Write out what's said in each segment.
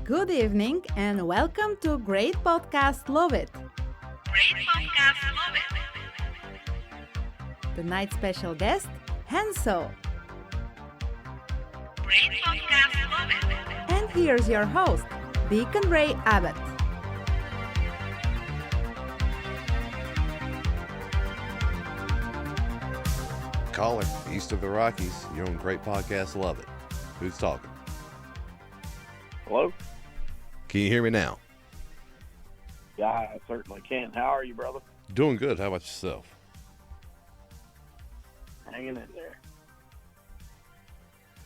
Good evening and welcome to Great Podcast Love It. Great podcast, love it. Tonight's special guest, Hanso. Great podcast, love it. And here's your host, Deacon Ray Abbott. Caller, east of the Rockies, you're on Great Podcast Love It. Who's talking? Hello? Can you hear me now? Yeah, I certainly can. How are you, brother? Doing good. How about yourself? Hanging in there.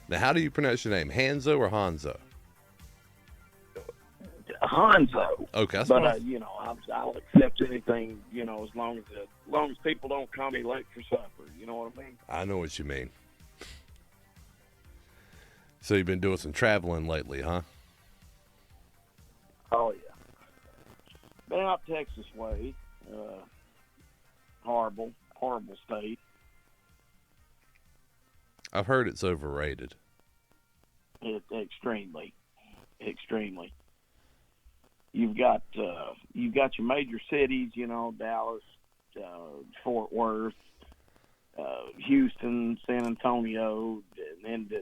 Now, how do you pronounce your name? Hanso or Hanzo? Hanso. Okay, that's But, fine. I'll accept anything, as long as people don't call me late for supper. You know what I mean? I know what you mean. So you've been doing some traveling lately, huh? Oh, yeah. Been out Texas way. Horrible state. I've heard it's overrated. Extremely. You've got your major cities, Dallas, Fort Worth, Houston, San Antonio, and then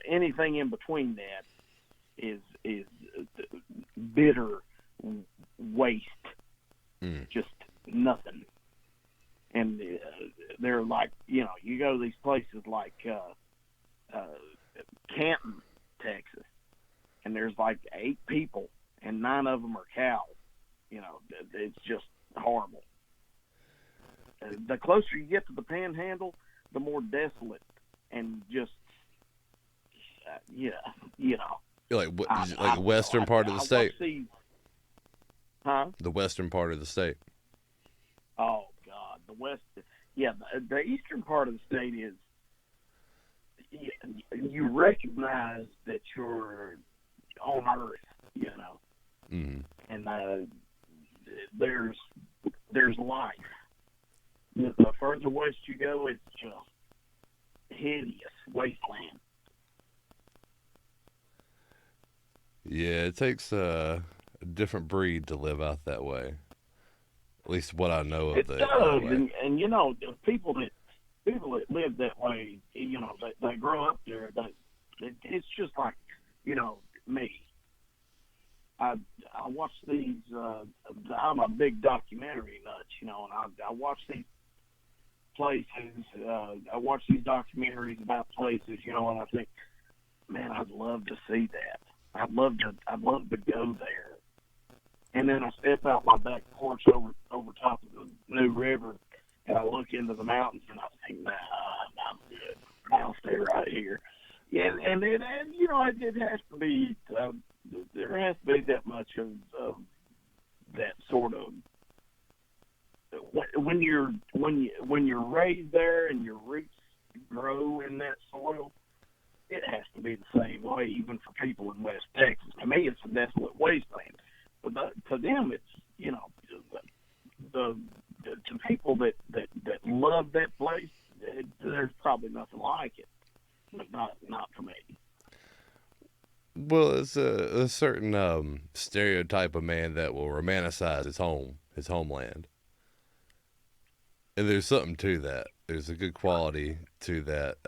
anything in between that is bitter waste, just nothing. And they're like, you go to these places like Canton, Texas, and there's like 8 people, and 9 of them are cows. It's just horrible. The closer you get to the Panhandle, the more desolate and just, Like western part of the state? Huh? The western part of the state. Oh, God. The west, the eastern part of the state is, you recognize that you're on Earth, Mm-hmm. and there's life. The further west you go, it's just hideous wasteland. Yeah, it takes a different breed to live out that way. At least what I know of It that. does, Way. and the people that live that way, they grow up there. It's just like, me. I watch these. I'm a big documentary nut, and I watch these places. I watch these documentaries about places, and I think, man, I'd love to see that. I'd love to go there. And then I step out my back porch over top of the New River, and I look into the mountains, and I think, nah, I'm good. I'll stay right here. Yeah, and it has to be. There has to be that much of that sort of. When you're raised there and your roots grow in that soil, it has to be the same way, even for people in West Texas. To me, it's a desolate wasteland. But to them, it's, to people that love that place, there's probably nothing like it. But not for me. Well, it's a certain stereotype of man that will romanticize his homeland. And there's something to that. There's a good quality to that,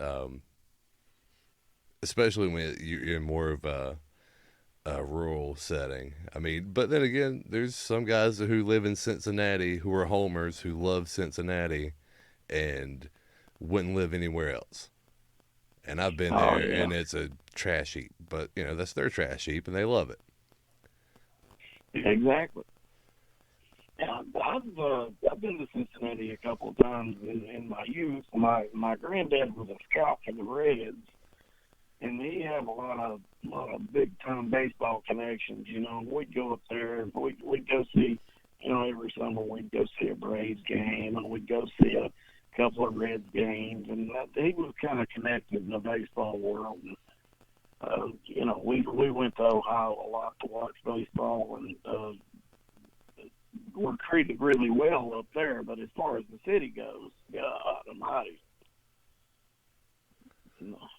especially when you're in more of a rural setting. I mean, but then again, there's some guys who live in Cincinnati who are homers who love Cincinnati and wouldn't live anywhere else. And I've been there, and it's a trash heap. But, that's their trash heap, and they love it. Exactly. Yeah, I've been to Cincinnati a couple of times in my youth. My granddad was a scout for the Reds, and he had a lot of big time baseball connections. We'd go up there, we'd go see, every summer we'd go see a Braves game, and we'd go see a couple of Reds games, and he was kind of connected in the baseball world. And, we went to Ohio a lot to watch baseball, and we're treated really well up there. But as far as the city goes, God Almighty,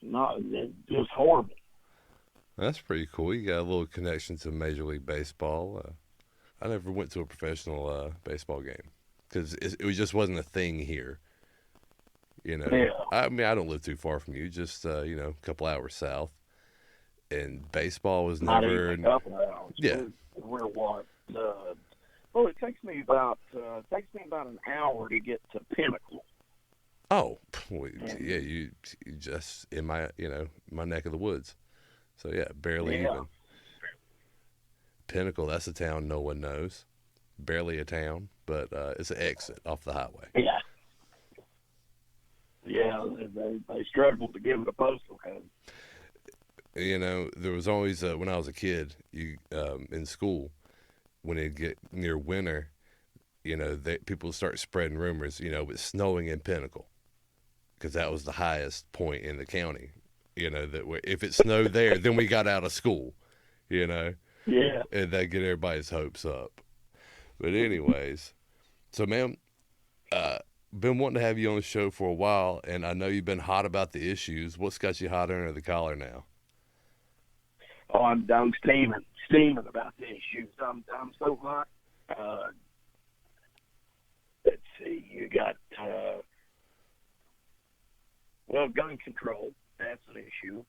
it was horrible. That's pretty cool. You got a little connection to Major League Baseball. I never went to a professional baseball game because just wasn't a thing here. Yeah. I mean, I don't live too far from you, just a couple hours south. And baseball was Not never. even a couple of hours. Yeah. We're what? Well, it takes me about an hour to get to Pinnacle. Oh, well, yeah, you just in my my neck of the woods. So yeah, barely even. Pinnacle, that's a town no one knows. Barely a town, but it's an exit off the highway. Yeah. Yeah, they struggled to give it a postal code. There was always when I was a kid, in school, when it get near winter, people start spreading rumors. It's snowing in Pinnacle, because that was the highest point in the county. That if it snowed there, then we got out of school. Yeah. And that get everybody's hopes up. But anyways, so man, been wanting to have you on the show for a while, and I know you've been hot about the issues. What's got you hot under the collar now? Oh, I'm steaming about the issues. I'm so hot. Let's see, you got gun control. That's an issue.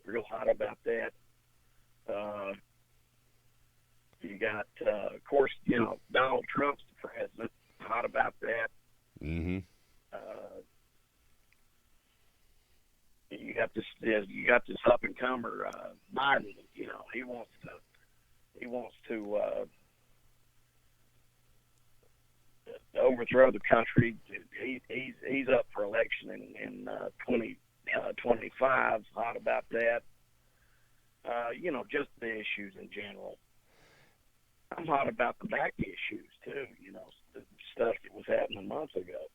Real hot about that. You got, of course, Donald Trump's the president. Hot about that. Mm-hmm. You got this up and comer Biden. He wants to overthrow the country. He's up for election in 2025. Hot about that. Just the issues in general. I'm hot about the back issues too. The stuff that was happening months ago.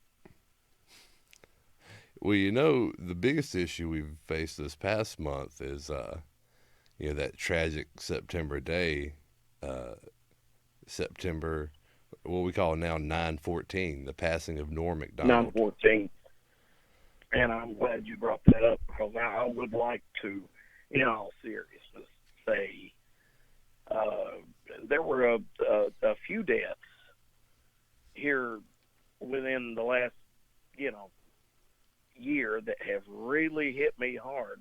Well, the biggest issue we've faced this past month is, that tragic September day, September, what we call now 9/14, the passing of Norm Macdonald. 9/14. And I'm glad you brought that up, because I would like to, in all seriousness, say there were a few deaths here within the last, year that have really hit me hard.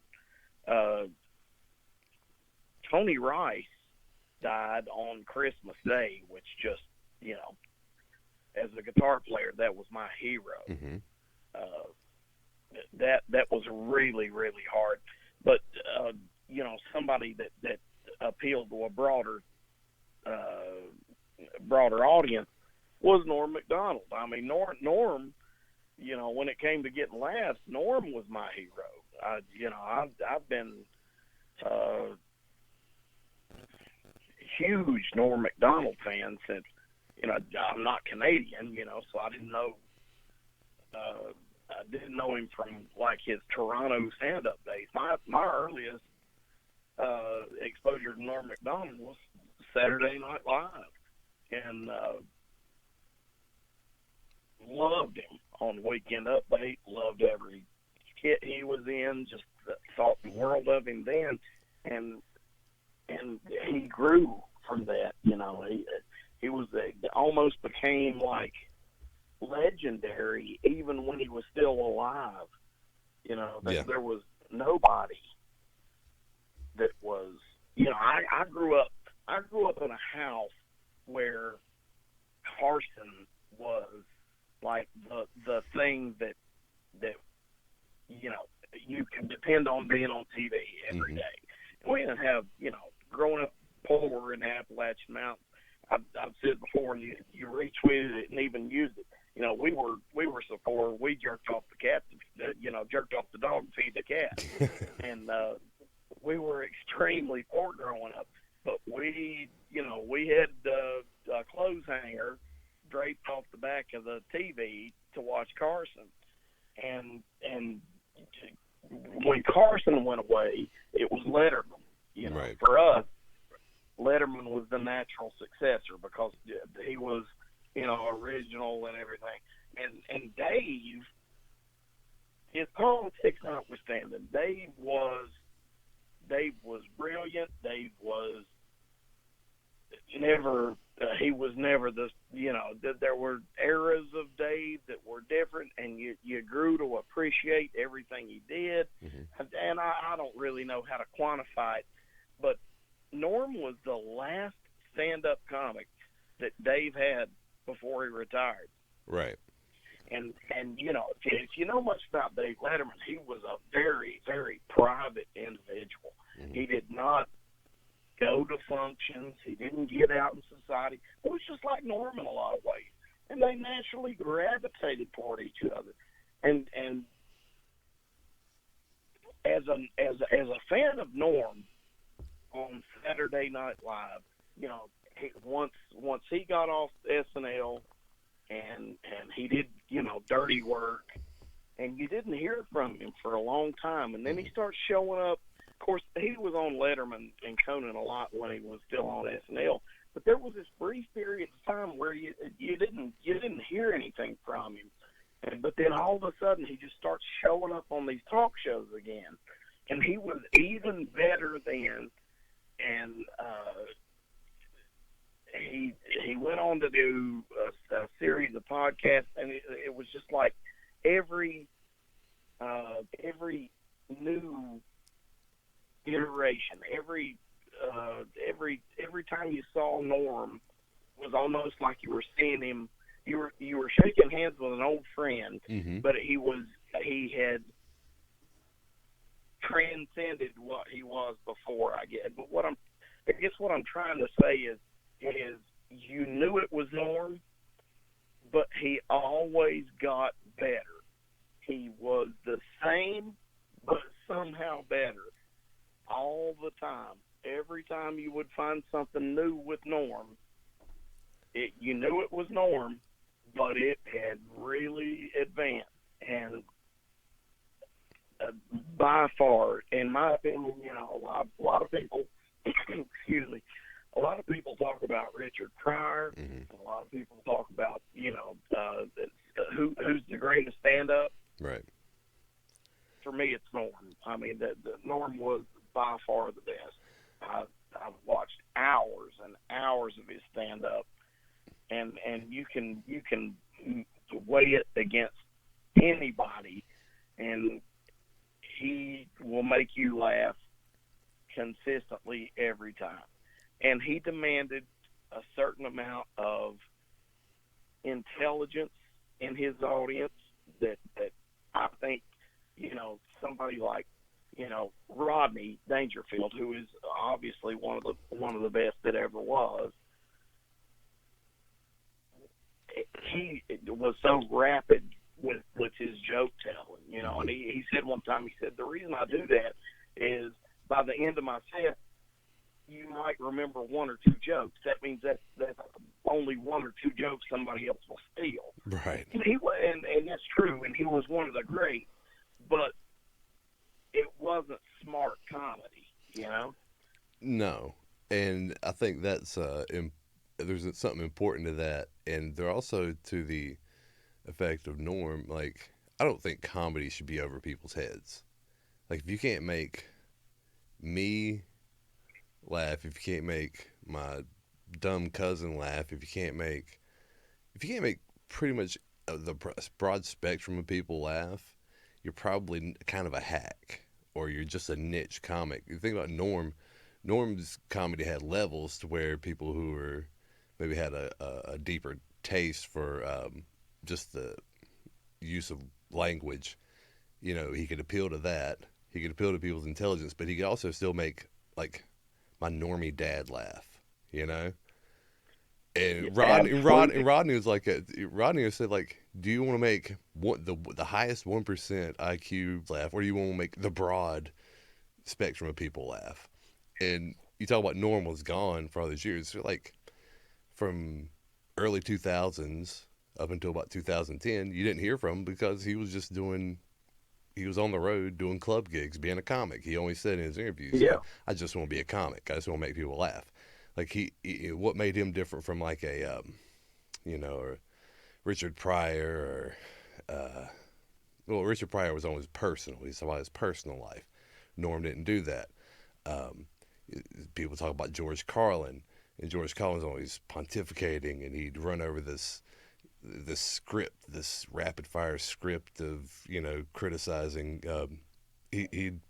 Tony Rice died on Christmas Day, which just, as a guitar player, that was my hero. Mm-hmm. That was really, really hard. But, somebody that appealed to a broader audience was Norm Macdonald. I mean, Norm, when it came to getting laughs, Norm was my hero. I've been huge Norm Macdonald fan since, I'm not Canadian, so I didn't know. I didn't know him from like his Toronto stand-up days. My earliest exposure to Norm Macdonald was Saturday Night Live, and loved him on Weekend Update. Loved every skit he was in. Just thought the world of him then, and he grew from that. He was almost became like legendary even when he was still alive. There was nobody that was. I grew up in a house where Carson was like the thing that you can depend on being on TV every day. We didn't have, growing up poor in Appalachian Mountain. I've said before, and you retweeted it and even used it. We were so poor, we jerked off the cat, jerked off the dog to feed the cat, and we were extremely poor growing up. But we had a clothes hanger draped off the back of the TV to watch Carson, and when Carson went away, it was Letterman. Right. For us, Letterman was the natural successor because he was, original and everything. And Dave his politics notwithstanding, Dave was brilliant. Dave was never. He was never the. There were eras of Dave that were different, and you grew to appreciate everything he did. Mm-hmm. And I don't really know how to quantify it, but Norm was the last stand-up comic that Dave had before he retired. Right. And if you know much about Dave Letterman, he was a very, very private individual. Mm-hmm. He did not go to functions. He didn't get out in society. It was just like Norm in a lot of ways. And they naturally gravitated toward each other. And as a fan of Norm on Saturday Night Live, once he got off SNL and he did, dirty work, and you didn't hear from him for a long time, and then he starts showing up. Of course, he was on Letterman and Conan a lot when he was still on SNL, but there was this brief period of time where you didn't hear anything from him, but then all of a sudden he just starts showing up on these talk shows again, and he was even better then, and he went on to do a series of podcasts, and it was just like every new iteration, every time you saw Norm was almost like you were seeing him. You were shaking hands with an old friend, Mm-hmm. but he had transcended what he was before. I guess. But what I'm trying to say is you knew it was Norm, but he always got better. He was the same, but somehow better all the time. Every time you would find something new with Norm, you knew it was Norm, but it had really advanced. And by far, in my opinion, a lot of people, excuse me, a lot of people talk about Richard Pryor. Mm-hmm. A lot of people talk about, who's the greatest stand-up. Right. For me, it's Norm. I mean, the Norm was by far the best. I've watched hours and hours of his stand-up, and you can weigh it against anybody, and he will make you laugh consistently every time. And he demanded a certain amount of intelligence in his audience that I think, somebody like, Rodney Dangerfield, who is obviously one of the best that ever was, he was so rapid with his joke telling, and he said one time, he said, the reason I do that is by the end of my set, you might remember one or two jokes. That means that's only one or two jokes somebody else will steal. Right. And that's true, and he was one of the greats, but it wasn't smart comedy, No, and I think that's there's something important to that, and there also to the effect of Norm. Like, I don't think comedy should be over people's heads. Like, if you can't make me laugh, if you can't make my dumb cousin laugh, if you can't make pretty much the broad spectrum of people laugh, you're probably kind of a hack, or you're just a niche comic. You think about Norm's comedy had levels to where people who were maybe had a deeper taste for just the use of language. He could appeal to that. He could appeal to people's intelligence, but he could also still make, like, my normie dad laugh, And Rodney was like, Rodney said, like, do you want to make the highest 1% IQ laugh, or do you want to make the broad spectrum of people laugh? And you talk about Norm was gone for all those years, like from early 2000s up until about 2010, you didn't hear from him because he was on the road doing club gigs, being a comic. He always said in his interviews, Yeah. I just want to be a comic. I just want to make people laugh. Like, he what made him different from, like, a, or Richard Pryor, or well, Richard Pryor was always personal. He's about his personal life. Norm didn't do that. Um, People talk about George Carlin, and George Carlin's always pontificating, and he'd run over this script, this rapid fire script of criticizing. He'd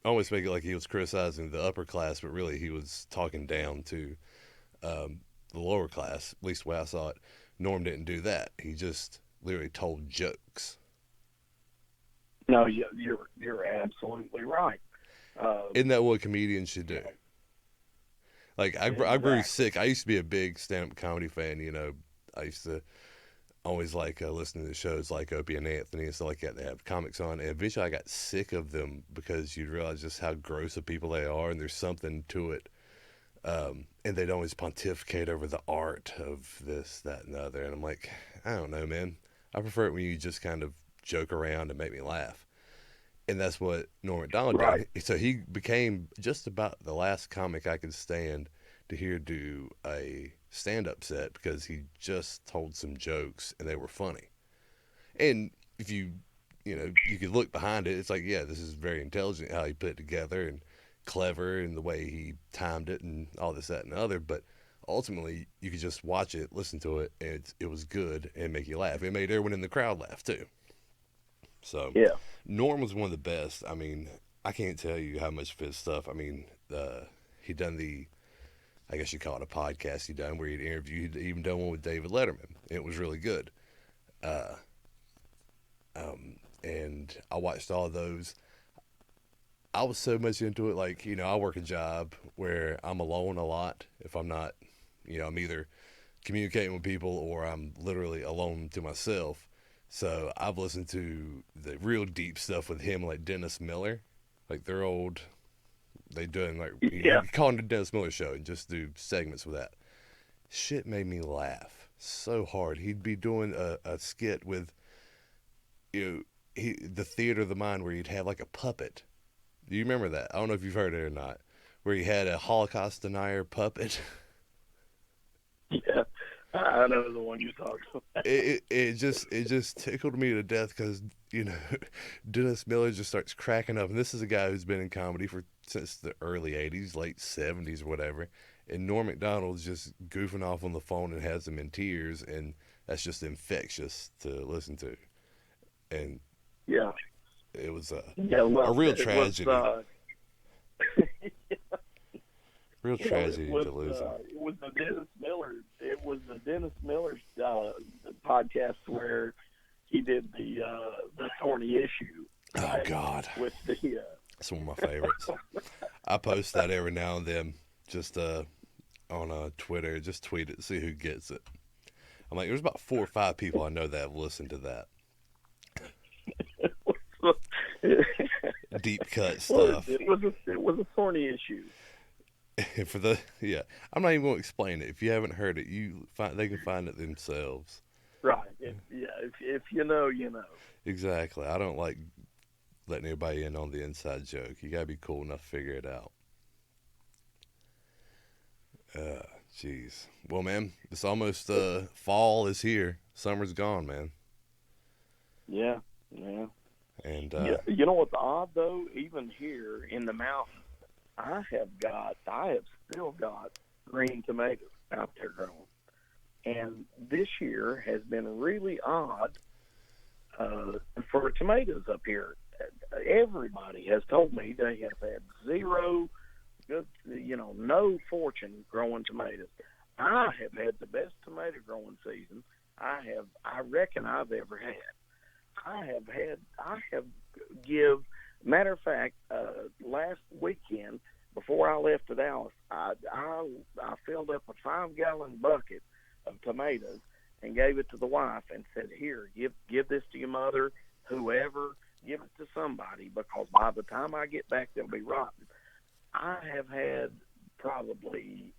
always make it like he was criticizing the upper class, but really he was talking down to the lower class. At least the way I saw it. Norm didn't do that. He just literally told jokes. No, you're absolutely right. Isn't that what comedians should do? Like I grew sick. I used to be a big stand-up comedy fan. I used to always like listening to shows like Opie and Anthony and stuff like that. They have comics on, and eventually I got sick of them because you realize just how gross of people they are, and there's something to it. And they'd always pontificate over the art of this, that, and the other. And I'm like, I don't know, man. I prefer it when you just kind of joke around and make me laugh. And that's what Norm Macdonald did. So he became just about the last comic I could stand to hear do a stand-up set because he just told some jokes and they were funny. And if you could look behind it, it's like, yeah, this is very intelligent how he put it together and clever in the way he timed it and all this, that, and the other. But ultimately, you could just watch it, listen to it, and it was good and make you laugh. It made everyone in the crowd laugh, too. So, yeah. Norm was one of the best. I mean, I can't tell you how much of his stuff. I mean, he'd done I guess you call it a podcast he'd done where he'd interviewed. He'd even done one with David Letterman. It was really good. And I watched all of those. I was so much into it. Like, I work a job where I'm alone a lot. If I'm not, I'm either communicating with people or I'm literally alone to myself. So I've listened to the real deep stuff with him, like Dennis Miller. Like they're old. They doing like you call it the Dennis Miller Show and just do segments with that. Shit made me laugh so hard. He'd be doing a skit with the Theater of the Mind where he'd have like a puppet. Do you remember that? I don't know if you've heard it or not. Where he had a Holocaust denier puppet. Yeah. I know the one you're talking about. It just tickled me to death because Dennis Miller just starts cracking up, and this is a guy who's been in comedy since the early '80s, late '70s, or whatever. And Norm Macdonald's just goofing off on the phone and has him in tears, and that's just infectious to listen to. And yeah, it was a real tragedy. Real tragedy to lose him. It was the Dennis Miller. It was the Dennis Miller podcast where he did the thorny issue. Oh God! With the it's one of my favorites. I post that every now and then, just on Twitter. Just tweet it, see who gets it. I'm like, there's about 4 or 5 people I know that have listened to that. Deep cut stuff. It was a thorny issue. I'm not even going to explain it. If you haven't heard it, they can find it themselves. Right. If you know, you know. Exactly. I don't like letting anybody in on the inside joke. You got to be cool enough to figure it out. Jeez. Well, man, it's almost fall is here. Summer's gone, man. Yeah. And you know what's odd though? Even here in the mountains, I have still got green tomatoes out there growing. And this year has been really odd for tomatoes up here. Everybody has told me they have had zero good, no fortune growing tomatoes. I have had the best tomato growing season I reckon I've ever had. Matter of fact, last weekend before I left to Dallas, I filled up a 5-gallon bucket of tomatoes and gave it to the wife and said, "Here, give this to your mother, whoever, give it to somebody, because by the time I get back, they'll be rotten." I have had probably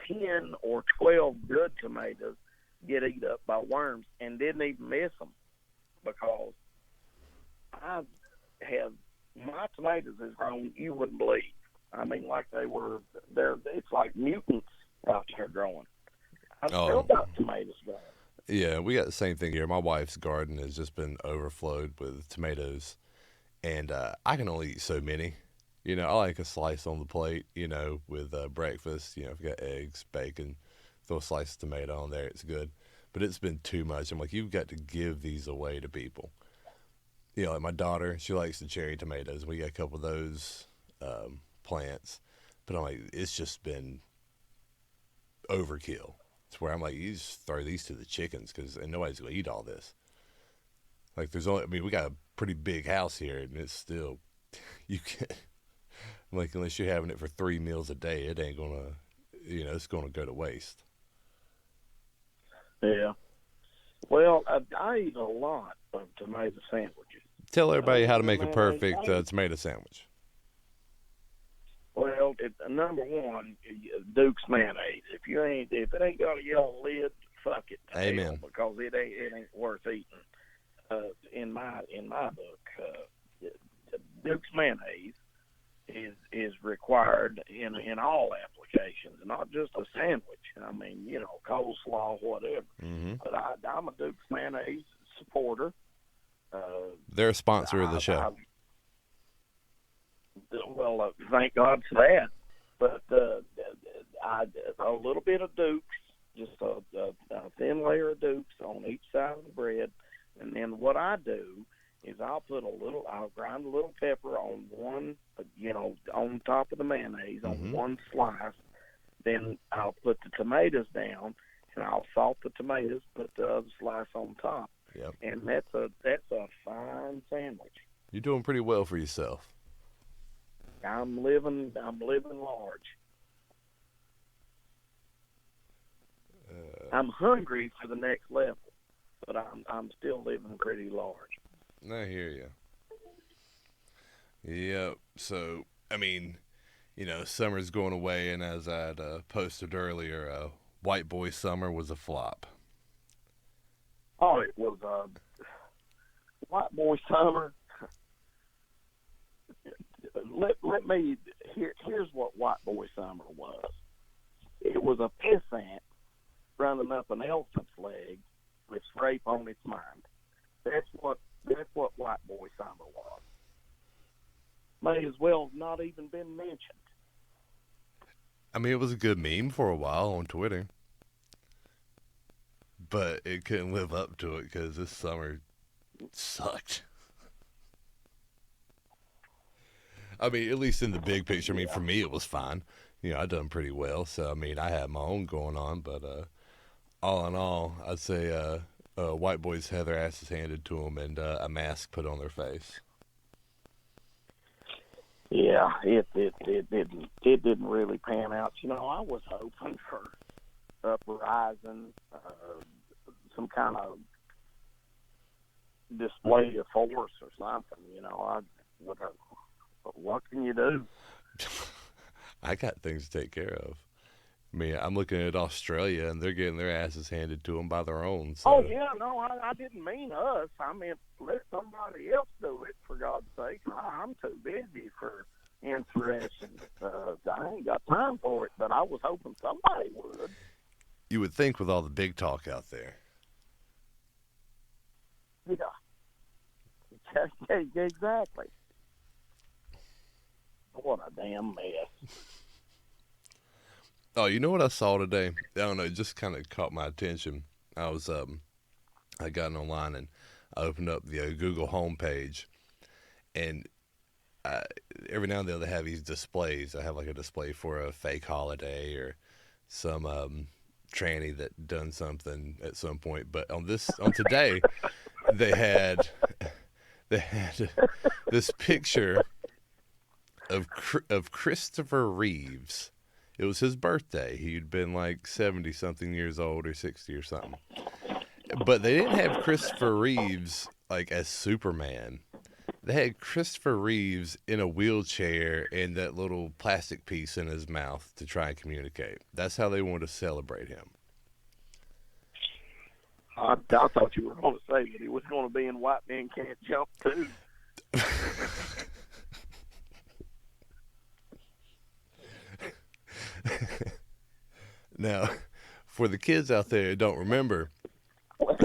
10 or 12 good tomatoes get eaten up by worms and didn't even miss them, because my tomatoes has grown, you wouldn't believe. I mean, like it's like mutants out there growing. I've still got tomatoes growing. Yeah, we got the same thing here. My wife's garden has just been overflowed with tomatoes, and I can only eat so many. I like a slice on the plate, with breakfast. If you got eggs, bacon, throw a slice of tomato on there, it's good. But it's been too much. I'm like, you've got to give these away to people. Like my daughter, she likes the cherry tomatoes. We got a couple of those plants, but I'm like, it's just been overkill. It's where I'm like, you just throw these to the chickens and nobody's gonna eat all this. Like, we got a pretty big house here, and it's still, you can, like, unless you're having it for 3 meals a day, it ain't gonna, it's gonna go to waste. Yeah. Well, I eat a lot of tomato sandwiches. Tell everybody how to make a Man, perfect tomato sandwich. Well, number one, Duke's mayonnaise. If it ain't got a yellow lid, fuck it. Amen. Because it ain't worth eating. In my book, Duke's mayonnaise is required in all applications, not just a sandwich. I mean, coleslaw, whatever. Mm-hmm. But I'm a Duke's mayonnaise supporter. They're a sponsor of the show. Well, thank God for that. But a little bit of Duke's, just a thin layer of Duke's on each side of the bread, and then what I do is I'll grind a little pepper on one, on top of the mayonnaise on one slice. Then I'll put the tomatoes down, and I'll salt the tomatoes, put the other slice on top. Yep. And that's a fine sandwich. You're doing pretty well for yourself. I'm living large. I'm hungry for the next level, but I'm still living pretty large. I hear you. Yep. So, I mean, summer's going away, and as I had posted earlier, White Boy Summer was a flop. Oh, it was White Boy Summer. Here's what White Boy Summer was. It was a pissant running up an elephant's leg with rape on its mind. That's what White Boy Summer was. May as well have not even been mentioned. I mean, it was a good meme for a while on Twitter, but it couldn't live up to it because this summer sucked. I mean, at least in the big picture. I mean, for me, it was fine. I done pretty well. So, I mean, I had my own going on. But all in all, I'd say white boys had their asses handed to them and a mask put on their face. Yeah, it didn't really pan out. I was hoping for uprising, some kind of display of force or something. What can you do? I got things to take care of. I mean, I'm looking at Australia, and they're getting their asses handed to them by their own. So. Oh, yeah, no, I didn't mean us. I meant let somebody else do it, for God's sake. I'm too busy for insurrection. I ain't got time for it, but I was hoping somebody would. You would think with all the big talk out there. Yeah. Exactly. What a damn mess. Oh, you know what I saw today? I don't know, it just kind of caught my attention. I got online and I opened up the Google homepage, and every now and then they have these displays. I have like a display for a fake holiday or some tranny that done something at some point. But on today, they had this picture of Christopher Reeves. It was his birthday. He'd been like 70-something years old or 60 or something. But they didn't have Christopher Reeves like as Superman. They had Christopher Reeves in a wheelchair and that little plastic piece in his mouth to try and communicate. That's how they wanted to celebrate him. I thought you were going to say that he was going to be in White Men Can't Jump too. Now, for the kids out there who don't remember,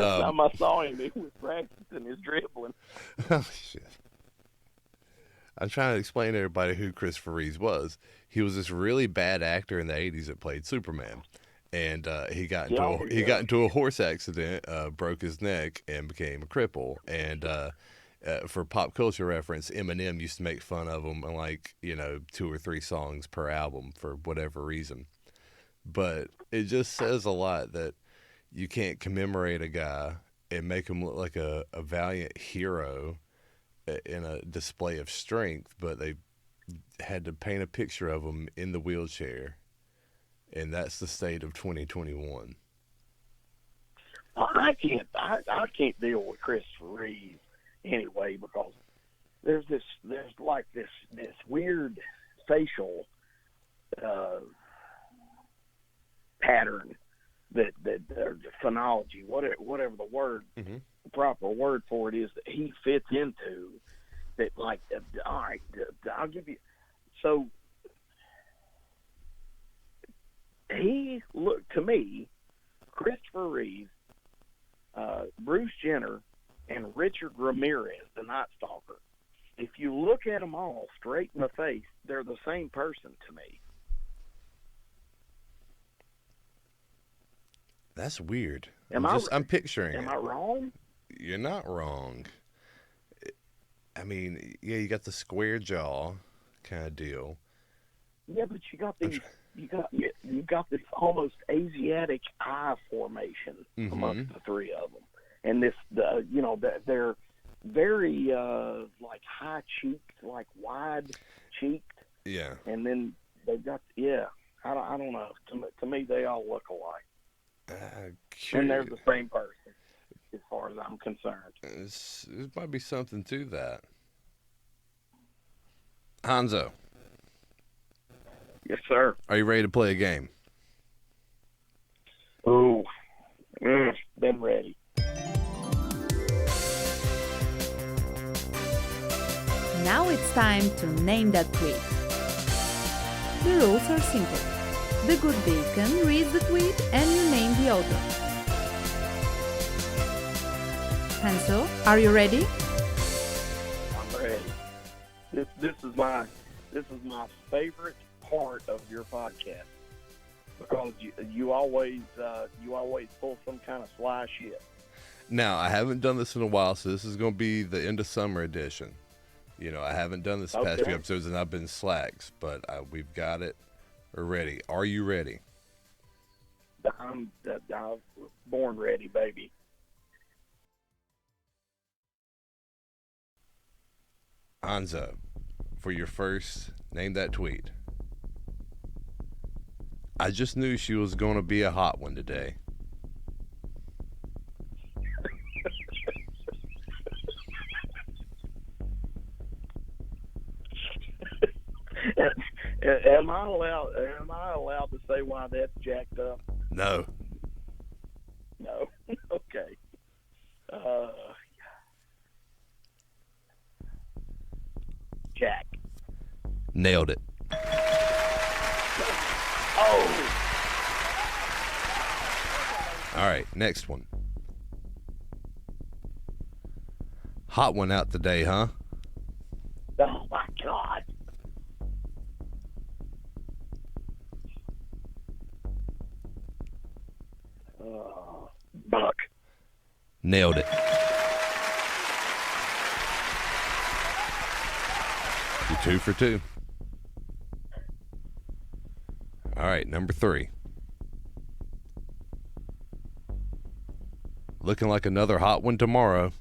Last time I saw him, he was practicing his dribbling. Oh, shit. I'm trying to explain to everybody who Christopher Reeves was. He was this really bad actor in the '80s that played Superman, and he got into a horse accident, broke his neck, and became a cripple. And for pop culture reference, Eminem used to make fun of him in 2 or 3 songs per album for whatever reason. But it just says a lot that you can't commemorate a guy and make him look like a valiant hero in a display of strength, but they had to paint a picture of him in the wheelchair, and that's the state of 2021. I can't deal with Christopher Reeve anyway, because there's this weird facial pattern that or phonology, whatever the word, proper word for it is, that he fits into. That, like, all right, I'll give you. So he looked to me, Christopher Reeve, Bruce Jenner, and Richard Ramirez, the Night Stalker. If you look at them all straight in the face, they're the same person to me. That's weird. I'm picturing Am it. I wrong? You're not wrong. I mean, yeah, you got the square jaw kind of deal. Yeah, but you got this almost Asiatic eye formation amongst the three of them, and they're very like high cheeked, like wide cheeked. Yeah. And then they've got I don't know. To me, they all look alike. And they're the same person, as far as I'm concerned. There might be something to that. Hanso. Yes, sir. Are you ready to play a game? Oh, been ready. Now it's time to name that tweet. The rules are simple. The Good Bacon reads the tweet and you name the author. Hanso, are you ready? I'm ready. This is my favorite part of your podcast, because you always pull some kind of sly shit. Now, I haven't done this in a while, so this is going to be the end of summer edition. I haven't done this past few episodes, and I've been slacks, but we've got it. We're ready. Are you ready? I'm born ready, baby. Hanso, for your first, name that tweet. I just knew she was going to be a hot one today. Am I allowed to say why that's jacked up? No. No. Okay. Jack. Nailed it. Oh. All right, next one. Hot one out today, huh? Oh my God. Buck. Nailed it. You're 2 for 2. All right, number 3. Looking like another hot one tomorrow.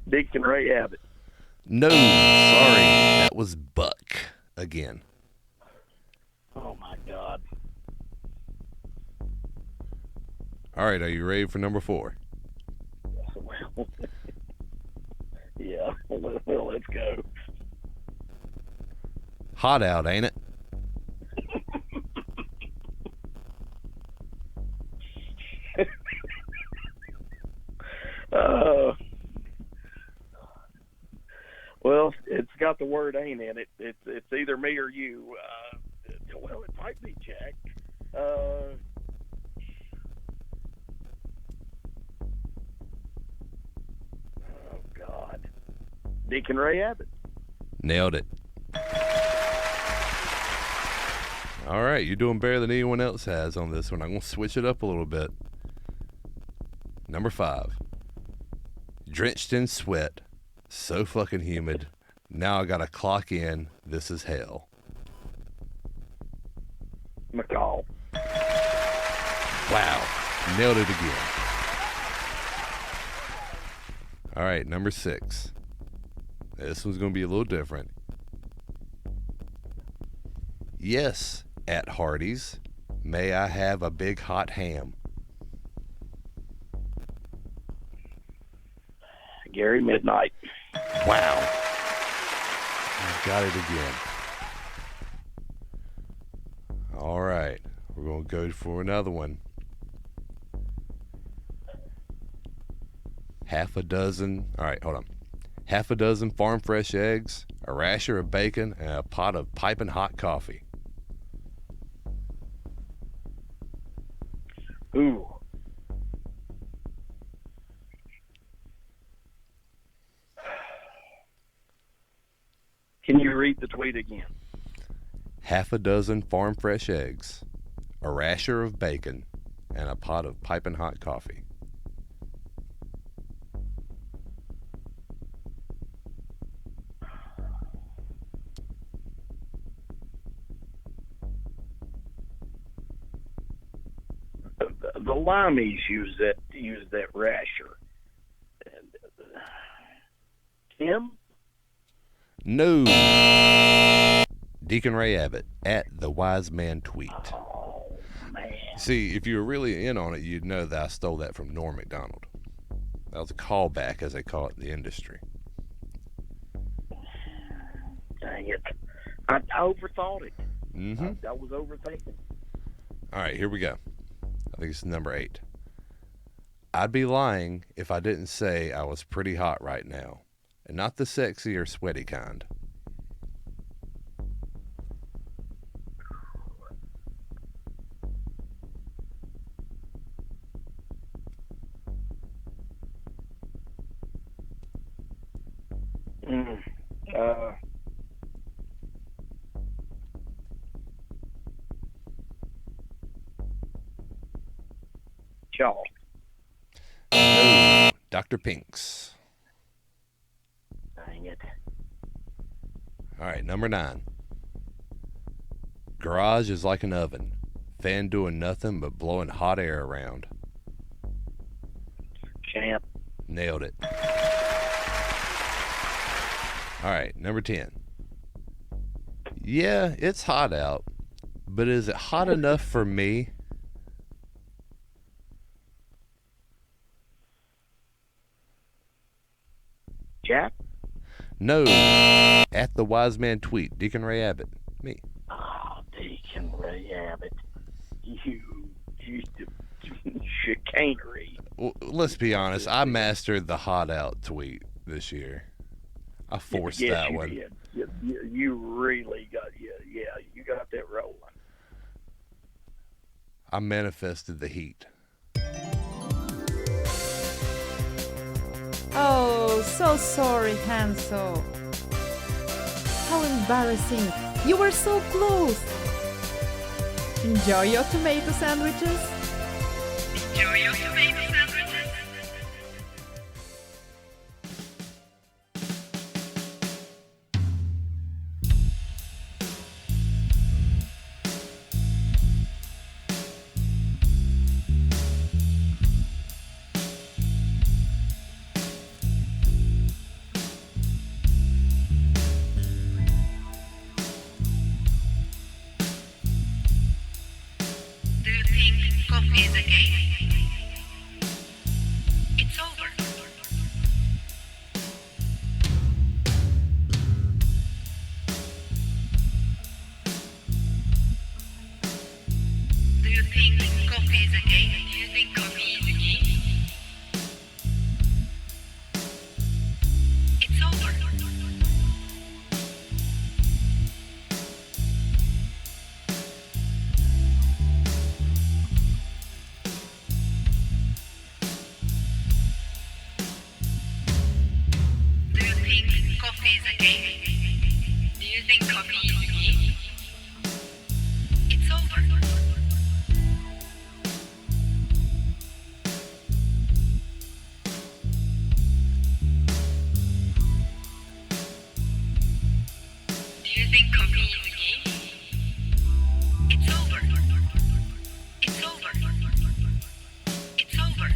Deacon Ray Abbott. No, sorry. That was Buck again. Oh my God. All right, are you ready for number 4? Well, yeah, well, let's go. Hot out, ain't it? Well, it's got the word "ain't" in it. It's either me or you. Well, it might be Jack. Oh God, Deacon Ray Abbott. Nailed it. All right, you're doing better than anyone else has on this one. I'm going to switch it up a little bit. Number 5. Drenched in sweat. So fucking humid. Now I got to clock in. This is hell. McCall. Wow. Nailed it again. All right, number 6. This one's going to be a little different. Yes, at Hardee's, may I have a big hot ham? Gary Midnight. Wow. You got it again. All right. We're going to go for another one. Half a dozen. All right, hold on. Half a dozen farm fresh eggs, a rasher of bacon, and a pot of piping hot coffee. Ooh. Can you read the tweet again? Half a dozen farm fresh eggs, a rasher of bacon, and a pot of piping hot coffee. The Limeys use that rasher. Tim? No. Deacon Ray Abbott at the Wise Man Tweet. Oh man. See, if you were really in on it, you'd know that I stole that from Norm Macdonald. That was a callback, as they call it in the industry. Dang it. I overthought it. Mm-hmm. I was overthinking. All right, here we go. I think it's number 8. I'd be lying if I didn't say I was pretty hot right now, and not the sexy or sweaty kind. Chalk. No, Dr. Pink's. Dang it. All right, number 9. Garage is like an oven. Fan doing nothing but blowing hot air around. Champ. Nailed it. All right, number 10. Yeah, it's hot out, but is it hot enough for me? Jack? No. At the Wise Man Tweet, Deacon Ray Abbott. Me. Oh, Deacon Ray Abbott. You chicanery. Well, let's be honest. I mastered the hot out tweet this year. I forced Yes, that you one. did. You really got, you got that rolling. I manifested the heat. Oh, so sorry, Hanso. How embarrassing. You were so close. Enjoy your tomato sandwiches. Enjoy your tomato sandwiches. Do you think coffee is a game? Okay. Do you think coffee is a game? It's over. Do you think coffee is a game? It's over. It's over. It's over.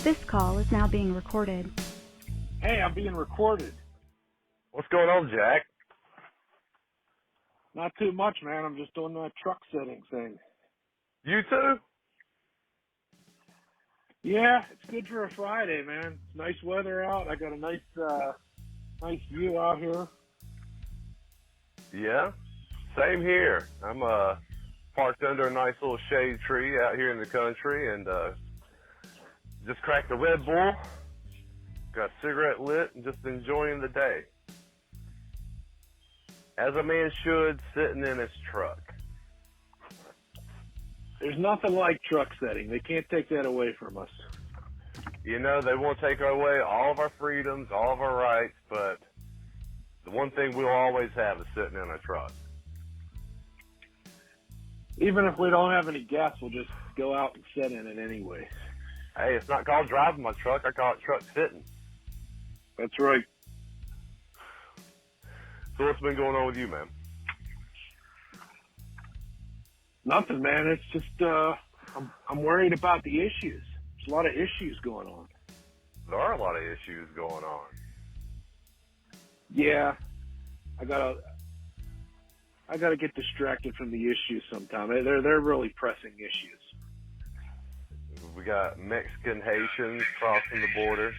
This call is now being recorded. Hey, I'm being recorded. What's going on, Jack? Not too much, man. I'm just doing that truck setting thing. You too? Yeah, it's good for a Friday, man. It's nice weather out. I got a nice view out here. Yeah, same here. I'm parked under a nice little shade tree out here in the country and just cracked a Red Bull, got a cigarette lit, and just enjoying the day. As a man should, sitting in his truck. There's nothing like truck setting. They can't take that away from us. You know, they won't take away all of our freedoms, all of our rights, but the one thing we'll always have is sitting in a truck. Even if we don't have any gas, we'll just go out and sit in it anyway. Hey, it's not called driving my truck. I call it truck sitting. That's right. So what's been going on with you, man? Nothing, man. It's just I'm worried about the issues. There's a lot of issues going on. There are a lot of issues going on. Yeah, I gotta get distracted from the issues sometime. They're really pressing issues. We got Mexican Haitians crossing the border.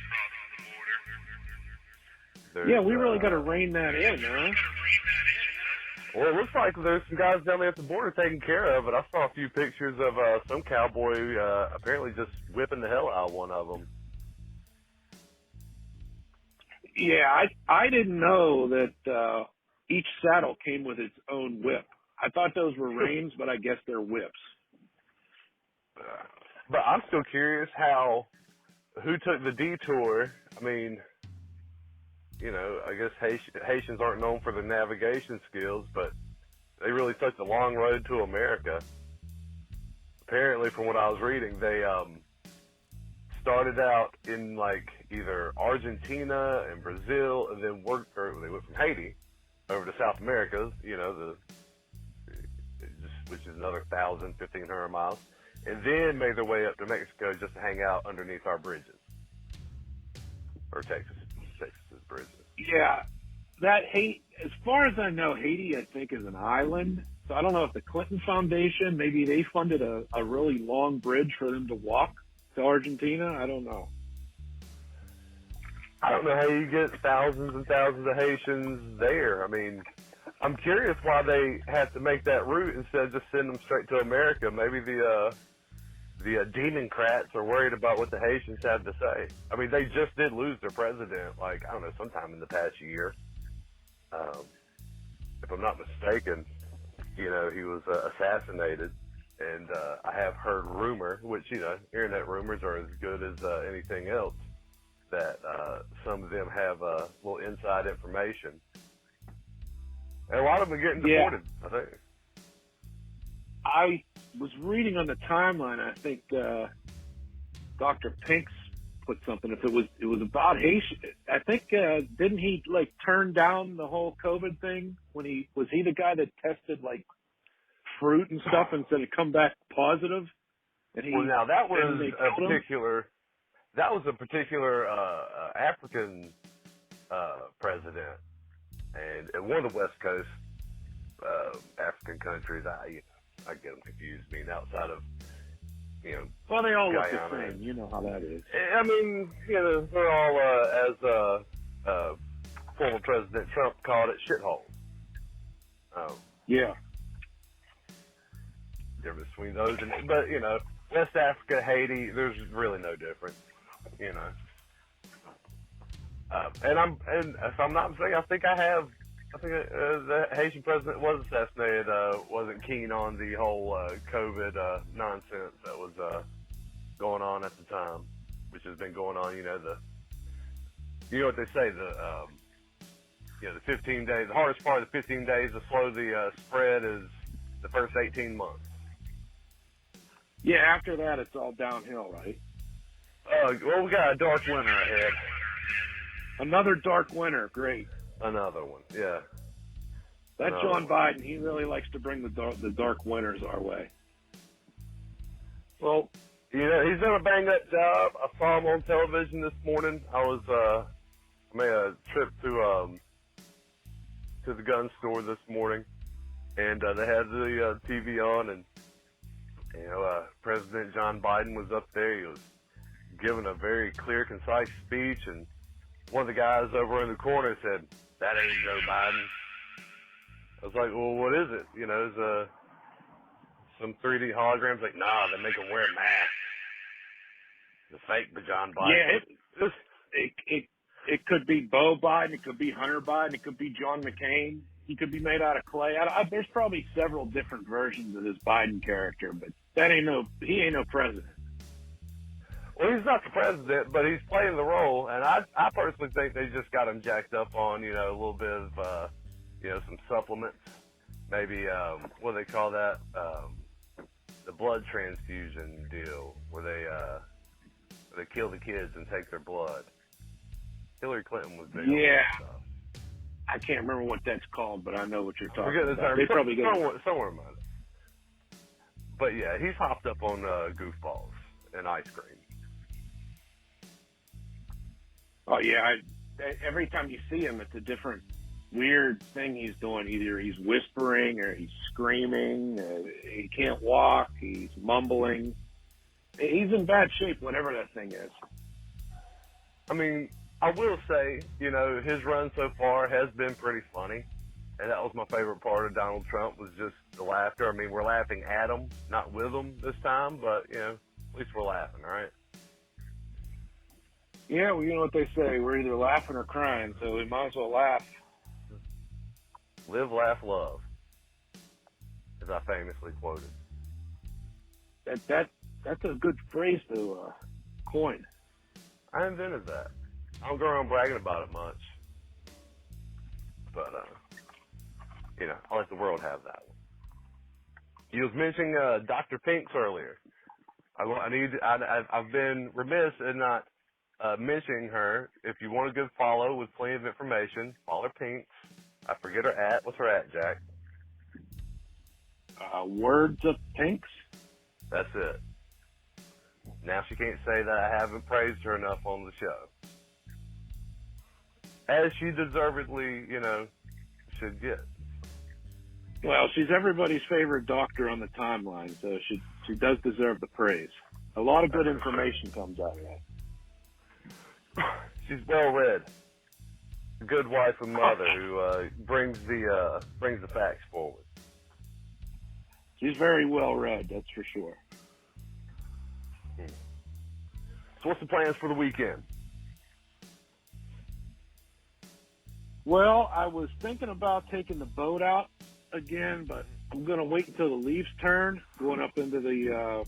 Yeah, we really got to rein that in, huh? Well, it looks like there's some guys down there at the border taking care of it. I saw a few pictures of some cowboy apparently just whipping the hell out of one of them. Yeah, I didn't know that each saddle came with its own whip. I thought those were reins, but I guess they're whips. But I'm still curious who took the detour. I mean, you know, I guess Haitians aren't known for their navigation skills, but they really took the long road to America. Apparently, from what I was reading, they started out in like either Argentina and Brazil, and then they went from Haiti over to South America. You know, which is another 1,500 miles, and then made their way up to Mexico just to hang out underneath our bridges, or Texas's bridges. Yeah, as far as I know, Haiti, I think, is an island. So I don't know if the Clinton Foundation, maybe they funded a really long bridge for them to walk to Argentina. I don't know. I don't know how you get thousands and thousands of Haitians there. I mean, I'm curious why they had to make that route instead of just send them straight to America. Maybe the Democrats are worried about what the Haitians have to say. I mean, they just did lose their president, like, I don't know, sometime in the past year. If I'm not mistaken, you know, he was assassinated. And I have heard rumor, which, you know, internet rumors are as good as anything else, that some of them have little inside information. And a lot of them are getting deported, I think. I was reading on the timeline, I think Dr. Pinks put something, if it was about Haitian, I think, didn't he, like, turn down the whole COVID thing when was he the guy that tested, like, fruit and stuff and said it come back positive? And well, now that was a particular African president, and one of the West Coast African countries. I get them confused. Being outside of, you know, well, they all look Guyana. the same. You know how that is. I mean, you know, they're all as former President Trump called it, shitholes. Yeah. Difference between those, but you know, West Africa, Haiti, there's really no difference, you know. And if I'm not mistaken, I think the Haitian president was assassinated. Wasn't keen on the whole COVID nonsense that was going on at the time, which has been going on. You know what they say, the 15 days. The hardest part of the 15 days to slow the spread is the first 18 months. Yeah, after that, it's all downhill, right? Well, we got a dark winter ahead. Another dark winter, great. Another one, yeah. That John Biden, he really likes to bring the dark winters our way. Well, he's done a bang up job. I saw him on television this morning. I made a trip to the gun store this morning, and they had the TV on, and President John Biden was up there. He was giving a very clear, concise speech, and one of the guys over in the corner said, "That ain't Joe Biden." I was like, "Well, what is it?" Is some 3D holograms? Like, nah, they make them wear masks. The fake John Biden. Yeah, it could be Beau Biden, it could be Hunter Biden, it could be John McCain. He could be made out of clay. There's probably several different versions of this Biden character, but he ain't no president. Well, he's not the president, but he's playing the role, and I personally think they just got him jacked up on, a little bit of, some supplements. Maybe, what do they call that? The blood transfusion deal, where they kill the kids and take their blood. Hillary Clinton was big on that stuff. I can't remember what that's called, but I know what you're talking Forget the about. term. They probably get somewhere about it. But yeah, he's hopped up on goofballs and ice cream. Oh yeah, every time you see him, it's a different weird thing he's doing. Either he's whispering or he's screaming. He can't walk. He's mumbling. He's in bad shape, whatever that thing is. I mean, I will say, his run so far has been pretty funny. And that was my favorite part of Donald Trump, was just the laughter. I mean, we're laughing at him, not with him this time, but, at least we're laughing, right? Yeah, well, you know what they say. We're either laughing or crying, so we might as well laugh. Live, laugh, love, as I famously quoted. That's a good phrase to coin. I invented that. I don't go around bragging about it much. But, I let the world have that one. You was mentioning Dr. Pinks earlier. I've been remiss in not mentioning her. If you want a good follow with plenty of information, follow Pinks. I forget her at. What's her at, Jack? Words of Pinks? That's it. Now she can't say that I haven't praised her enough on the show. As she deservedly, should get. Well, she's everybody's favorite doctor on the timeline, so she does deserve the praise. A lot of good information comes out of that. She's well read. A good wife and mother who brings the facts forward. She's very well read, that's for sure. So what's the plans for the weekend? Well, I was thinking about taking the boat out again, but I'm going to wait until the leaves turn, going up into the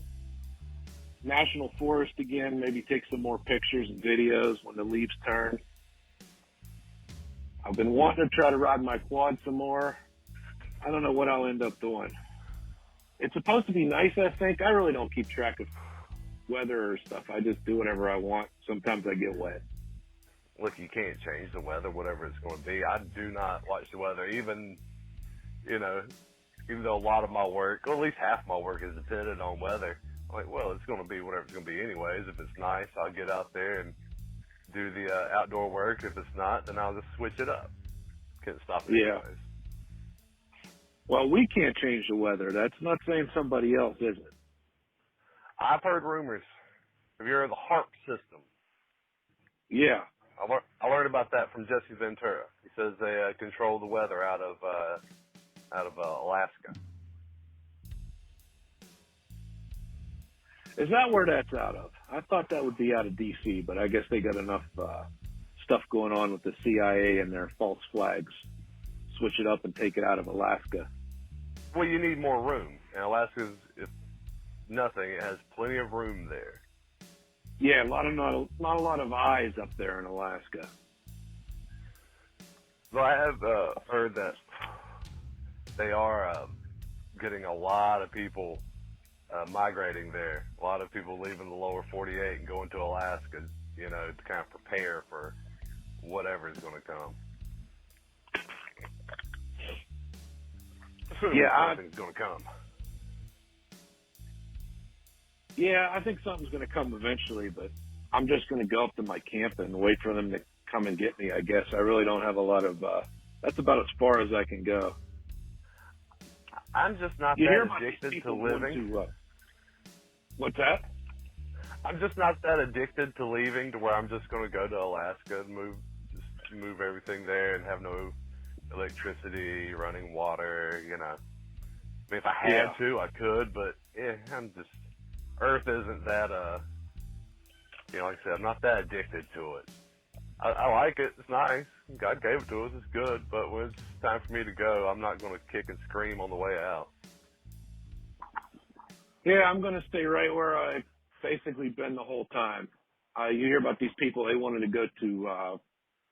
National Forest again, maybe take some more pictures and videos when the leaves turn. I've been wanting to try to ride my quad some more. I don't know what I'll end up doing. It's supposed to be nice, I think. I really don't keep track of weather or stuff. I just do whatever I want. Sometimes I get wet. Look, you can't change the weather, whatever it's going to be. I do not watch the weather, even though a lot of my work, or at least half my work, is dependent on weather. I'm like, well, it's going to be whatever it's going to be anyways. If it's nice, I'll get out there and do the outdoor work. If it's not, then I'll just switch it up. Can't stop it anyways. Well, we can't change the weather. That's not saying somebody else, is it? I've heard rumors. Have you heard of the HARP system? Yeah. I learned about that from Jesse Ventura. He says they control the weather out of Alaska. Is that where that's out of? I thought that would be out of D.C., but I guess they got enough stuff going on with the CIA and their false flags. Switch it up and take it out of Alaska. Well, you need more room. And Alaska's, if nothing, it has plenty of room there. Yeah, not a lot of eyes up there in Alaska. Well, I have heard that they are getting a lot of people migrating there. A lot of people leaving the lower 48 and going to Alaska, you know, to kind of prepare for whatever is going to come. Assuming something's going to come. Yeah, I think something's going to come eventually, but I'm just going to go up to my camp and wait for them to come and get me, I guess. I really don't have a lot of, that's about as far as I can go. I'm just not You hear that about these addicted to people going living. to, what's that? I'm just not that addicted to leaving to where I'm just going to go to Alaska and move everything there and have no electricity, running water, you know. I mean, if I had to, I could, but yeah, Earth isn't that, you know, like I said, I'm not that addicted to it. I like it. It's nice. God gave it to us. It's good. But when it's time for me to go, I'm not going to kick and scream on the way out. Yeah, I'm going to stay right where I've basically been the whole time. You hear about these people, they wanted to go to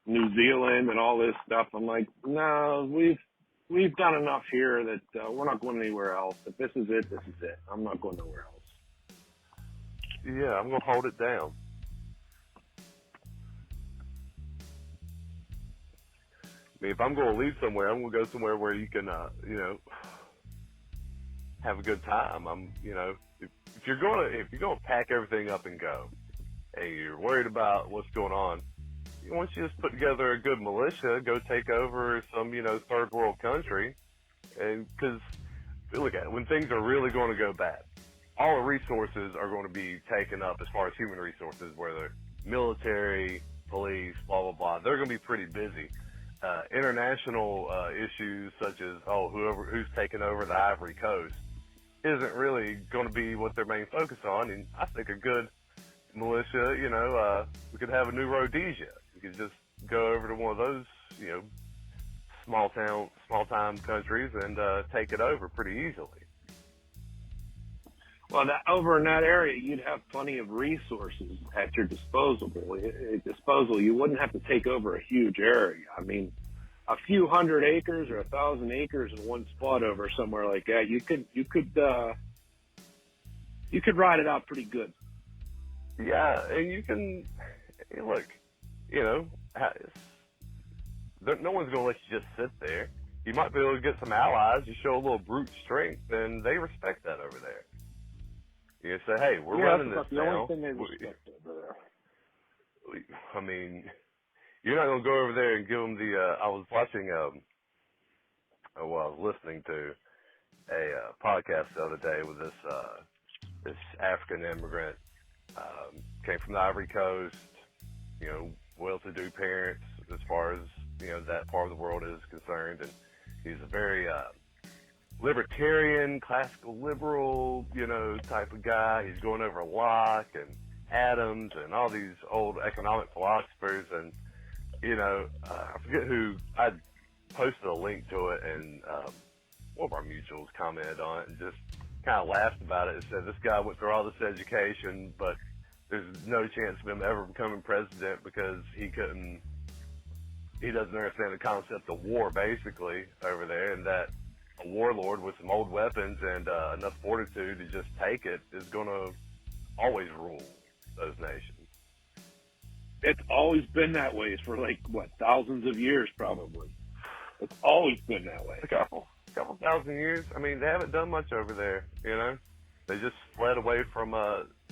New Zealand and all this stuff. I'm like, no, we've done enough here that we're not going anywhere else. If this is it, this is it. I'm not going nowhere else. Yeah, I'm going to hold it down. I mean, if I'm going to leave somewhere, I'm going to go somewhere where you can, you know, have a good time. You know, if you're going to pack everything up and go, and you're worried about what's going on, once you just put together a good militia, go take over some, you know, third world country, and because look at it, when things are really going to go bad, all the resources are going to be taken up as far as human resources, whether military, police, blah blah blah. They're going to be pretty busy. International issues such as who's taking over the Ivory Coast isn't really going to be what their main focus on. And I think a good militia, you know, we could have a new Rhodesia. We could just go over to one of those, you know, small time countries and take it over pretty easily. Well, over in that area, you'd have plenty of resources at your disposal. You wouldn't have to take over a huge area. I mean, a few hundred acres or 1,000 acres in one spot over somewhere like that, you could ride it out pretty good. Yeah, and you can look, you know, no one's going to let you just sit there. You might be able to get some allies. You show a little brute strength, and they respect that over there. You say, hey, we're running this the now. only thing they respect over there. I mean, you're not going to go over there and give them the, I was watching, I was listening to a podcast the other day with this African immigrant, came from the Ivory Coast, you know, well-to-do parents as far as, you know, that part of the world is concerned. And he's a very, libertarian, classical liberal, you know, type of guy. He's going over Locke and Adams and all these old economic philosophers. And, you know, I forget who, I posted a link to it, and one of our mutuals commented on it and just kind of laughed about it and said, this guy went through all this education, but there's no chance of him ever becoming president because he doesn't understand the concept of war, basically, over there, and that a warlord with some old weapons and enough fortitude to just take it is going to always rule those nations. It's always been that way for thousands of years, probably. It's always been that way. A couple thousand years. I mean, they haven't done much over there, you know. They just fled away from,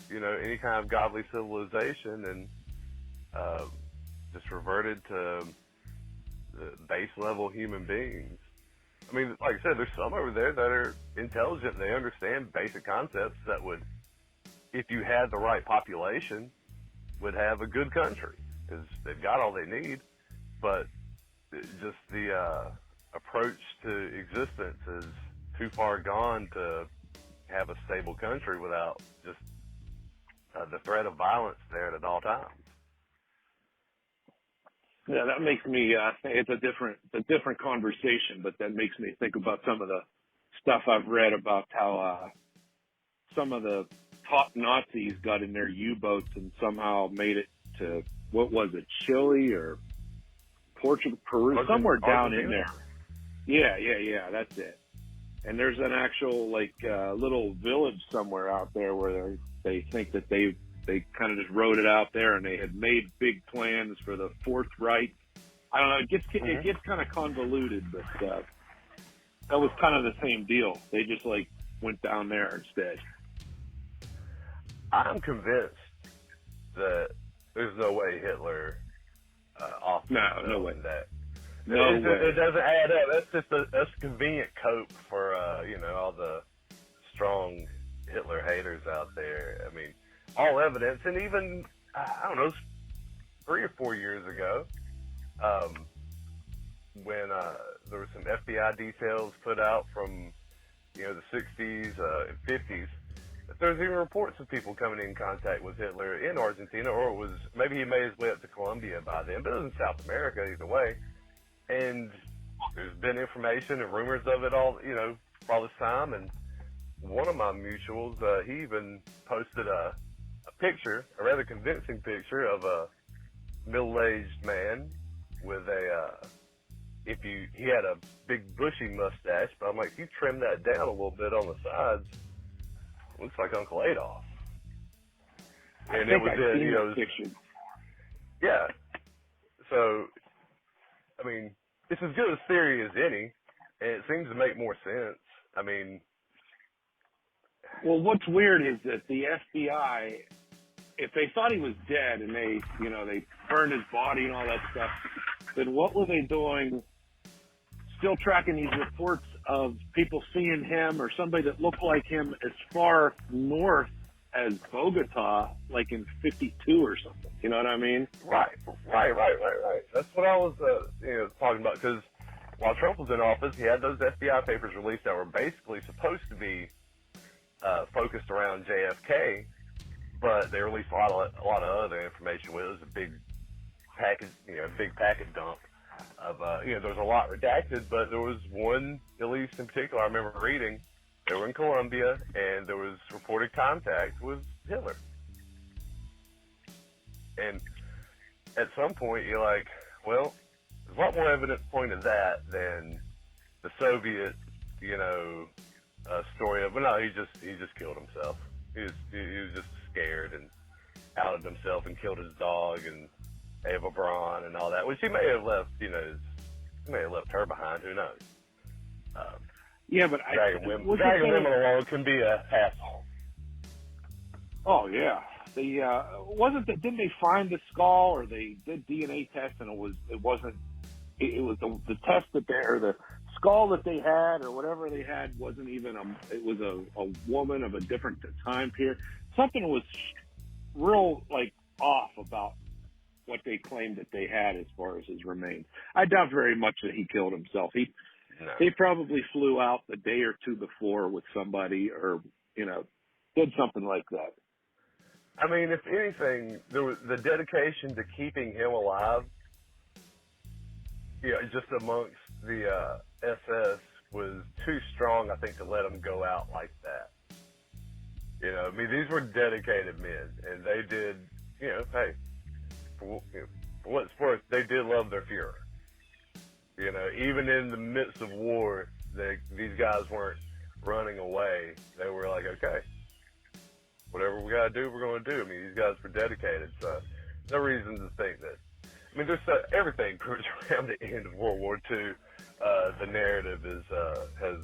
you know, any kind of godly civilization and just reverted to the base level human beings. I mean, like I said, there's some over there that are intelligent. They understand basic concepts that would, if you had the right population, would have a good country because they've got all they need. But just the approach to existence is too far gone to have a stable country without just the threat of violence there at all times. Yeah, that makes me. It's a different conversation, but that makes me think about some of the stuff I've read about how some of the top Nazis got in their U-boats and somehow made it to, what was it, Chile or Portugal, Peru, somewhere down in there. Yeah, that's it. And there's an actual, like, little village somewhere out there where they think that they kind of just wrote it out there, and they had made big plans for the Fourth Reich. I don't know, it gets kind of convoluted, but that was kind of the same deal. They just, like, went down there instead. I'm convinced that there's no way Hitler off no way. That. No way. It doesn't add up. That's just that's a convenient cope for all the strong Hitler haters out there. I mean, all evidence, and even I don't know, 3 or 4 years ago, when there were some FBI details put out from the 60s and 50s. There's even reports of people coming in contact with Hitler in Argentina, or it was maybe he made his way up to Colombia by then, but it was in South America either way. And there's been information and rumors of it all this time. And one of my mutuals, he even posted a picture, a rather convincing picture of a middle-aged man with he had a big bushy mustache, but I'm like, if you trim that down a little bit on the sides, looks like Uncle Adolf. And it was picture. Yeah. So, I mean, it's as good a theory as any, and it seems to make more sense. I mean, well, what's weird is that the FBI, if they thought he was dead and they burned his body and all that stuff, then what were they doing? Still tracking these reports of people seeing him or somebody that looked like him as far north as Bogota, like in 52 or something. You know what I mean? Right. That's what I was, talking about. Because while Trump was in office, he had those FBI papers released that were basically supposed to be focused around JFK, but they released a lot of other information with it. It was a big packet dump of, there was a lot redacted, but there was one, at least in particular, I remember reading. They were in Colombia, and there was reported contact with Hitler. And at some point, you're like, well, there's a lot more evidence pointing to that than the Soviet, story of, well, no, he just killed himself. He was just scared and outed himself and killed his dog and Eva Braun and all that, which he may have left, he may have left her behind. Who knows? Yeah, but dragging women along can be a hassle. Oh yeah, didn't they find the skull, or they did DNA test and it was the test that the skull that they had or whatever they had wasn't even it was a woman of a different time period. Something was real off about what they claimed that they had as far as his remains. I doubt very much that he killed himself. They probably flew out the day or two before with somebody, or did something like that. I mean, if anything, there was the dedication to keeping him alive. Just amongst the SS was too strong, I think, to let him go out like that. These were dedicated men, and they did, hey, for what it's worth, they did love their Fuhrer. Even in the midst of war, these guys weren't running away. They were like, okay, whatever we got to do, we're going to do. I mean, these guys were dedicated, so no reason to think that. I mean, there's everything proves around the end of World War II. The narrative has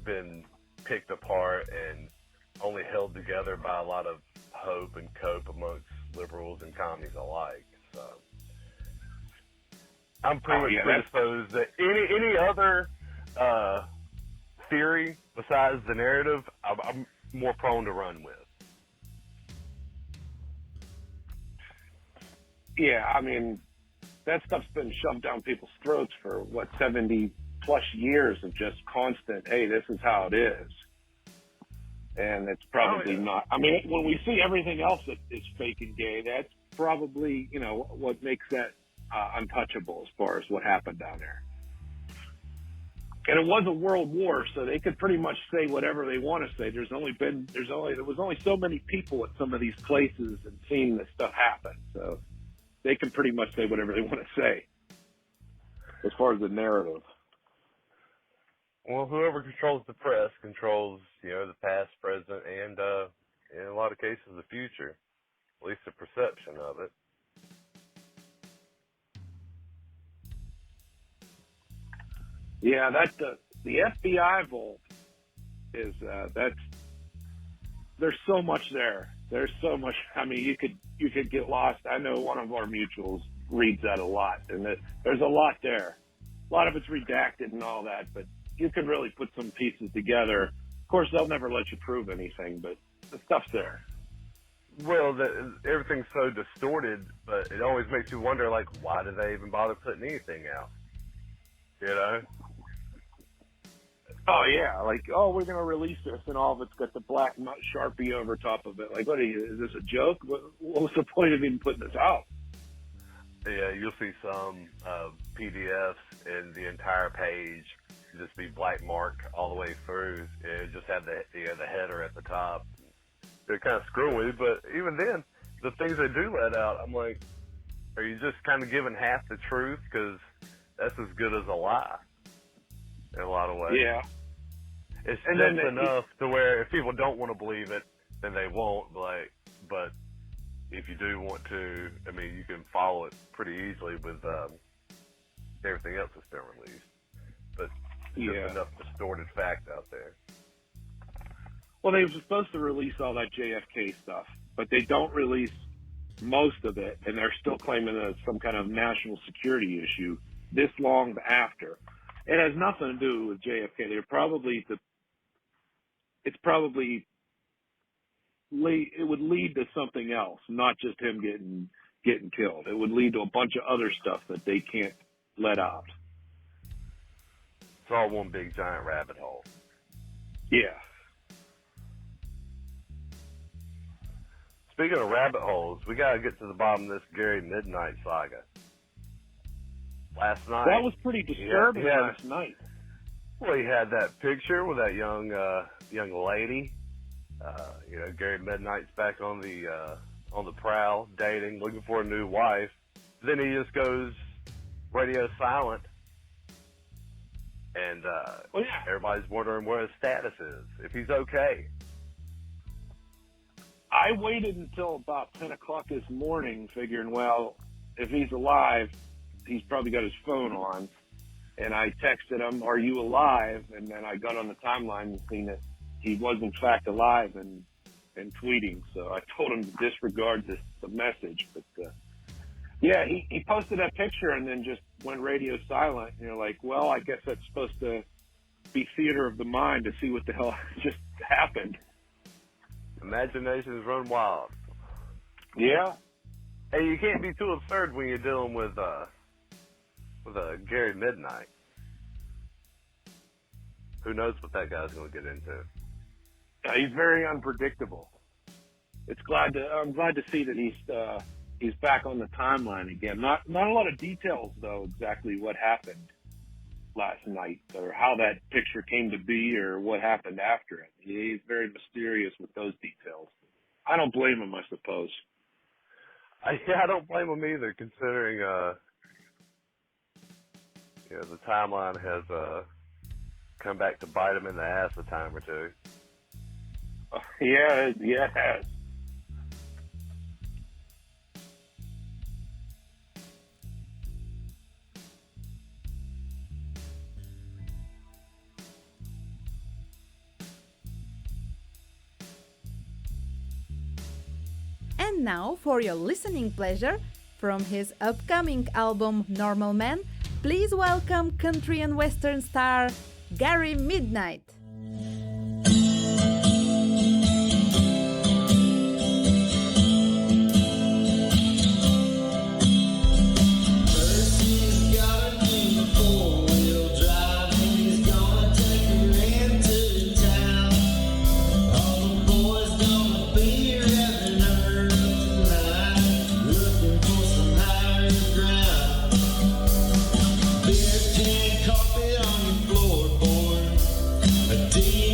been picked apart and only held together by a lot of hope and cope amongst liberals and commies alike. So I'm pretty much predisposed that any other theory besides the narrative, I'm more prone to run with. Yeah, I mean, that stuff's been shoved down people's throats for 70 plus years of just constant, hey, this is how it is. And it's probably not. I mean, when we see everything else that is fake and gay, that's probably, what makes that untouchable as far as what happened down there. And it was a world war, so they could pretty much say whatever they want to say. There was only so many people at some of these places and seeing this stuff happen. So they can pretty much say whatever they want to say as far as the narrative. Well, whoever controls the press controls, the past, present, and in a lot of cases, the future. At least the perception of it. Yeah, the FBI vault is there's so much there. There's so much. I mean, you could get lost. I know one of our mutuals reads that a lot, and there's a lot there. A lot of it's redacted and all that, but you can really put some pieces together. Of course, they'll never let you prove anything, but the stuff's there. Well, everything's so distorted, but it always makes you wonder, like, why did they even bother putting anything out? Oh, yeah. Like, we're going to release this, and all of it's got the black Sharpie over top of it. Like, is this a joke? What was the point of even putting this out? Yeah, you'll see some PDFs and the entire page just be black marked all the way through. It just had the header at the top. They're kind of screwy, but even then, the things they do let out, I'm like, are you just kind of giving half the truth? Because that's as good as a lie in a lot of ways. Yeah. It's just enough to where if people don't want to believe it, then they won't. But if you do want to, I mean, you can follow it pretty easily with everything else that's been released. But just enough distorted fact out there. Well, they were supposed to release all that JFK stuff, but they don't release most of it, and they're still claiming that it's some kind of national security issue this long after. It has nothing to do with JFK. It would lead to something else, not just him getting killed. It would lead to a bunch of other stuff that they can't let out. It's all one big giant rabbit hole. Yeah. Speaking of rabbit holes, we got to get to the bottom of this Gary Midnight saga. Last night. That was pretty disturbing last night. Well, he had that picture with that young lady. Gary Midnight's back on the prowl, dating, looking for a new wife. Then he just goes radio silent, and everybody's wondering where his status is, if he's okay. I waited until about 10 o'clock this morning, figuring, well, if he's alive, he's probably got his phone on. And I texted him, "Are you alive?" And then I got on the timeline and seen that he was in fact alive and tweeting. So I told him to disregard the message. But he posted that picture and then just went radio silent. And you're like, well, I guess that's supposed to be theater of the mind to see what the hell just happened. Imaginations run wild. Yeah. Hey, you can't be too absurd when you're dealing with Gary Midnight. Who knows what that guy's going to get into? He's very unpredictable. I'm glad to see that he's back on the timeline again. Not a lot of details though, exactly what happened last night or how that picture came to be or what happened after it. He's very mysterious with those details. I don't blame him, I suppose. I don't blame him either, considering the timeline has come back to bite him in the ass a time or two. Yeah, it has. And now, for your listening pleasure, from his upcoming album Normal Man, please welcome country and western star Gary Midnight. Coffee on your floor. A day